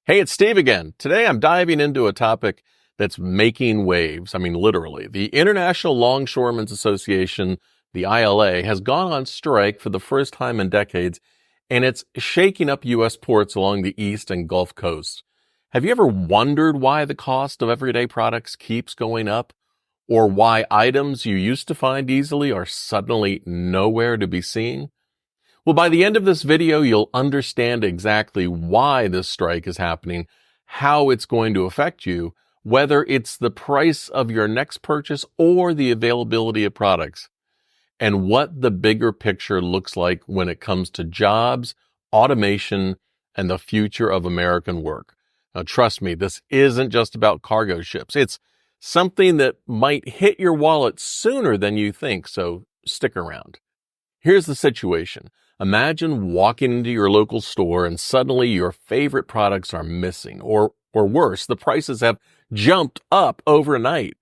Hey, it's Steve again. Today I'm diving into a topic that's making waves. I mean, literally. The International Longshoremen's Association, the ILA, has gone on strike for the first time in decades, and it's shaking up U.S. ports along the East and Gulf Coast. Have you ever wondered why the cost of everyday products keeps going up? Or why items you used to find easily are suddenly nowhere to be seen? Well, by the end of this video, you'll understand exactly why this strike is happening, how it's going to affect you, whether it's the price of your next purchase or the availability of products, and what the bigger picture looks like when it comes to jobs, automation, and the future of American work. Now, trust me, this isn't just about cargo ships. It's something that might hit your wallet sooner than you think, so stick around. Here's the situation. Imagine walking into your local store and suddenly your favorite products are missing, or worse, the prices have jumped up overnight.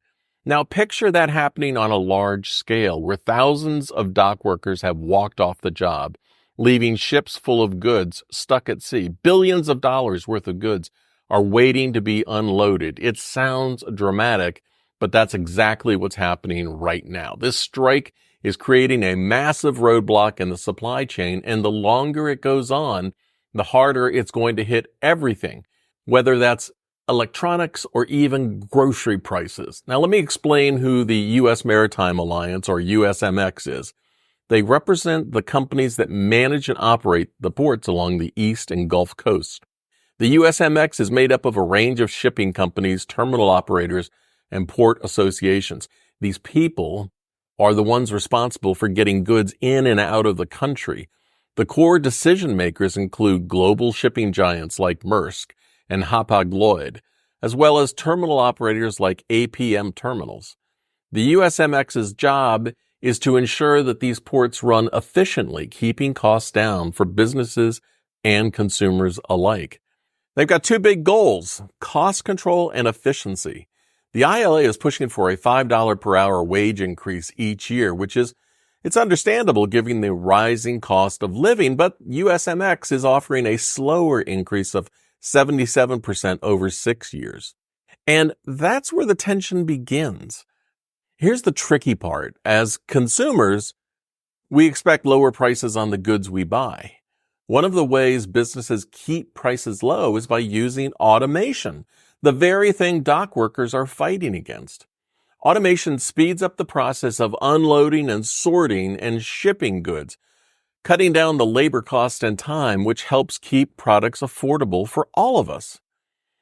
Now picture that happening on a large scale where thousands of dock workers have walked off the job, leaving ships full of goods stuck at sea. Billions of dollars worth of goods are waiting to be unloaded. It sounds dramatic, but that's exactly what's happening right now. This strike is creating a massive roadblock in the supply chain, and the longer it goes on, the harder it's going to hit everything, whether that's electronics or even grocery prices. Now, let me explain who the U.S. Maritime Alliance, or USMX, is. They represent the companies that manage and operate the ports along the East and Gulf Coasts. The USMX is made up of a range of shipping companies, terminal operators, and port associations. These people are the ones responsible for getting goods in and out of the country. The core decision makers include global shipping giants like Maersk and Hapag-Lloyd, as well as terminal operators like APM Terminals. The USMX's job is to ensure that these ports run efficiently, keeping costs down for businesses and consumers alike. They've got two big goals: cost control and efficiency. The ILA is pushing for a $5 per hour wage increase each year, it's understandable given the rising cost of living, but USMX is offering a slower increase of 77% over 6 years. And that's where the tension begins. Here's the tricky part. As consumers, we expect lower prices on the goods we buy. One of the ways businesses keep prices low is by using automation, the very thing dock workers are fighting against. Automation speeds up the process of unloading and sorting and shipping goods, cutting down the labor cost and time, which helps keep products affordable for all of us.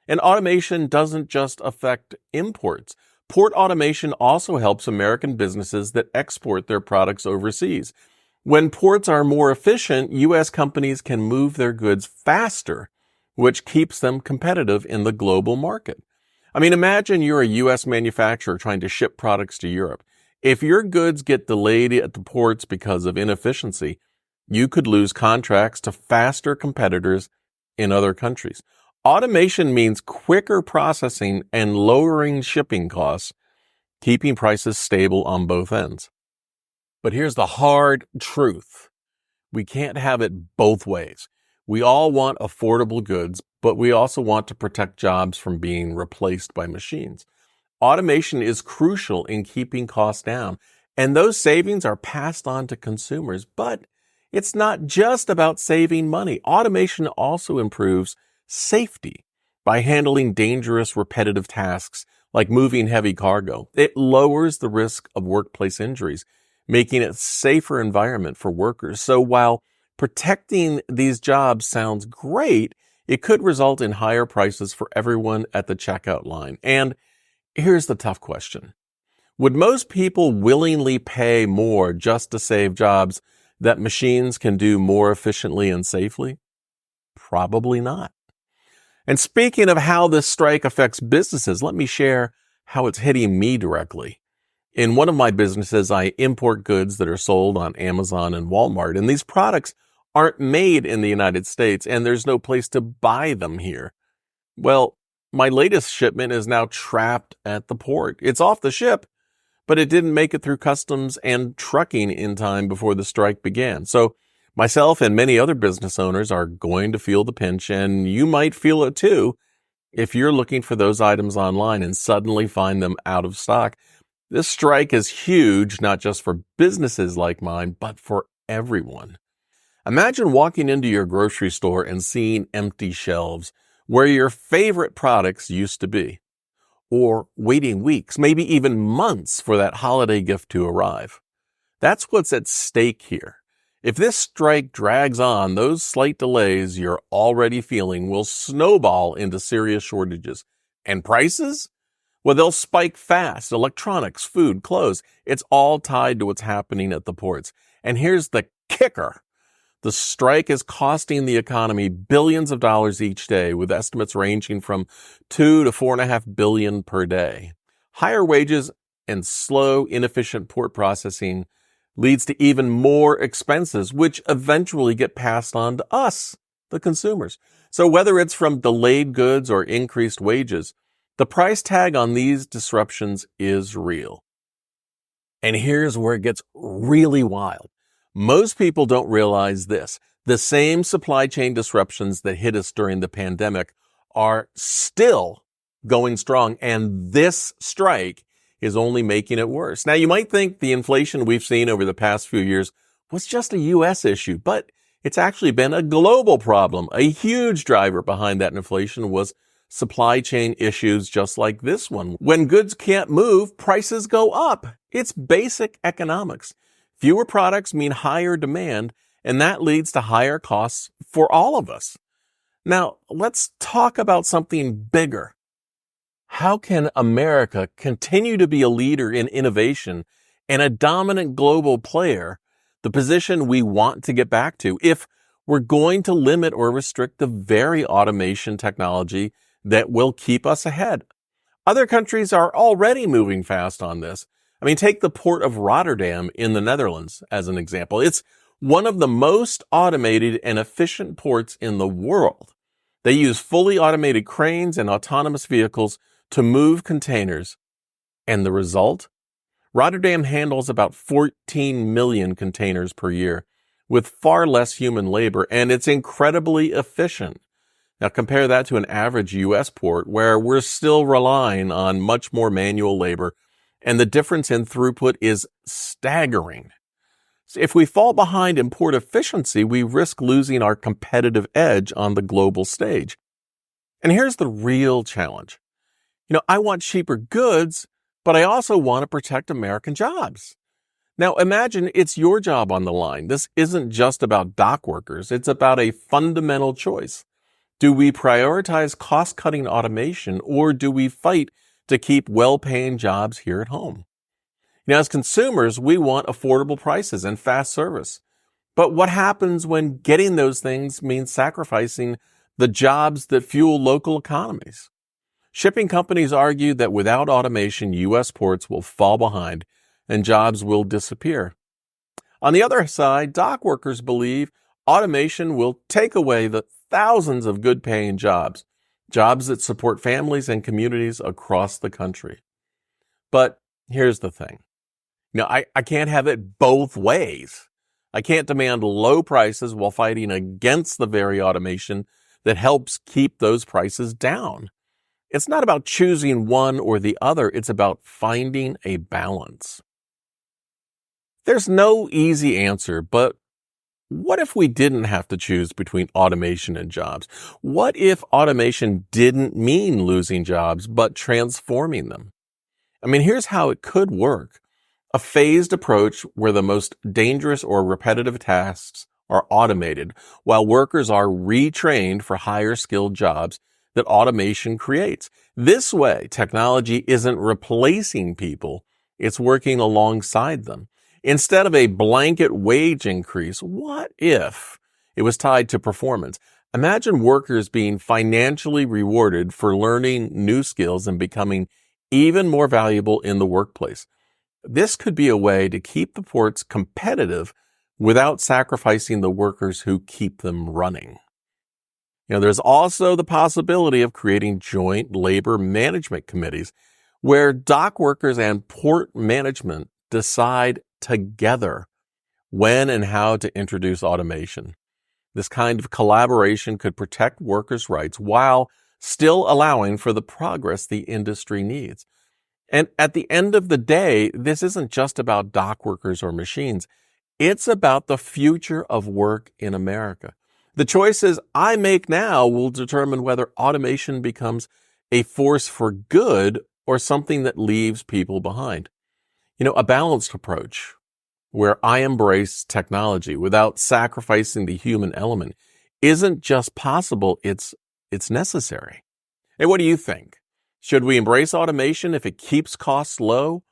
And automation doesn't just affect imports. Port automation also helps American businesses that export their products overseas. When ports are more efficient, U.S. companies can move their goods faster, which keeps them competitive in the global market. I mean, imagine you're a U.S. manufacturer trying to ship products to Europe. If your goods get delayed at the ports because of inefficiency, you could lose contracts to faster competitors in other countries. Automation means quicker processing and lowering shipping costs, keeping prices stable on both ends. But here's the hard truth. We can't have it both ways. We all want affordable goods, but we also want to protect jobs from being replaced by machines. Automation is crucial in keeping costs down, and those savings are passed on to consumers. But it's not just about saving money. Automation also improves safety by handling dangerous, repetitive tasks like moving heavy cargo. It lowers the risk of workplace injuries, making it a safer environment for workers. So while protecting these jobs sounds great, it could result in higher prices for everyone at the checkout line. And here's the tough question. Would most people willingly pay more just to save jobs that machines can do more efficiently and safely? Probably not. And speaking of how this strike affects businesses, let me share how it's hitting me directly. In one of my businesses, I import goods that are sold on Amazon and Walmart, and these products aren't made in the United States, and there's no place to buy them here. Well, my latest shipment is now trapped at the port. It's off the ship, but it didn't make it through customs and trucking in time before the strike began. So Myself and many other business owners are going to feel the pinch, and you might feel it too if you're looking for those items online and suddenly find them out of stock. This strike is huge, not just for businesses like mine, but for everyone. Imagine walking into your grocery store and seeing empty shelves where your favorite products used to be, or waiting weeks, maybe even months for that holiday gift to arrive. That's what's at stake here. If this strike drags on, those slight delays you're already feeling will snowball into serious shortages. And prices? Well, they'll spike fast. Electronics, food, clothes. It's all tied to what's happening at the ports. And here's the kicker. The strike is costing the economy billions of dollars each day, with estimates ranging from $2 to $4.5 billion per day. Higher wages and slow, inefficient port processing leads to even more expenses, which eventually get passed on to us, the consumers. So whether it's from delayed goods or increased wages, the price tag on these disruptions is real. And here's where it gets really wild. Most people don't realize this. The same supply chain disruptions that hit us during the pandemic are still going strong, and this strike is only making it worse. Now, you might think the inflation we've seen over the past few years was just a U.S. issue, but it's actually been a global problem. A huge driver behind that inflation was supply chain issues just like this one. When goods can't move, prices go up. It's basic economics. Fewer products mean higher demand, and that leads to higher costs for all of us. Now, let's talk about something bigger. How can America continue to be a leader in innovation and a dominant global player, the position we want to get back to, if we're going to limit or restrict the very automation technology that will keep us ahead? Other countries are already moving fast on this. I mean, take the port of Rotterdam in the Netherlands as an example. It's one of the most automated and efficient ports in the world. They use fully automated cranes and autonomous vehicles to move containers. And the result? Rotterdam handles about 14 million containers per year with far less human labor, and it's incredibly efficient. Now compare that to an average U.S. port where we're still relying on much more manual labor, and the difference in throughput is staggering. So if we fall behind in port efficiency, we risk losing our competitive edge on the global stage. And here's the real challenge. I want cheaper goods, but I also want to protect American jobs. Now imagine it's your job on the line. This isn't just about dock workers. It's about a fundamental choice. Do we prioritize cost-cutting automation, or do we fight to keep well-paying jobs here at home? As consumers, we want affordable prices and fast service. But what happens when getting those things means sacrificing the jobs that fuel local economies? Shipping companies argue that without automation, U.S. ports will fall behind and jobs will disappear. On the other side, dock workers believe automation will take away the thousands of good-paying jobs that support families and communities across the country. But here's the thing. I can't have it both ways. I can't demand low prices while fighting against the very automation that helps keep those prices down. It's not about choosing one or the other. It's about finding a balance. There's no easy answer, but what if we didn't have to choose between automation and jobs? What if automation didn't mean losing jobs, but transforming them? Here's how it could work. A phased approach where the most dangerous or repetitive tasks are automated, while workers are retrained for higher skilled jobs that automation creates. This way, technology isn't replacing people, it's working alongside them. Instead of a blanket wage increase, what if it was tied to performance? Imagine workers being financially rewarded for learning new skills and becoming even more valuable in the workplace. This could be a way to keep the ports competitive without sacrificing the workers who keep them running. There's also the possibility of creating joint labor management committees where dock workers and port management decide together when and how to introduce automation. This kind of collaboration could protect workers' rights while still allowing for the progress the industry needs. And at the end of the day, this isn't just about dock workers or machines. It's about the future of work in America. The choices I make now will determine whether automation becomes a force for good or something that leaves people behind. A balanced approach where I embrace technology without sacrificing the human element isn't just possible, it's necessary. Hey, what do you think? Should we embrace automation if it keeps costs low?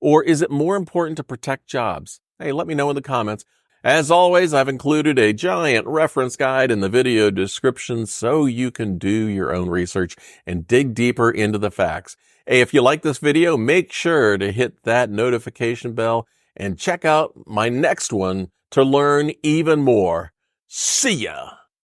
Or is it more important to protect jobs? Hey, let me know in the comments. As always, I've included a giant reference guide in the video description so you can do your own research and dig deeper into the facts. Hey, if you like this video, make sure to hit that notification bell and check out my next one to learn even more. See ya!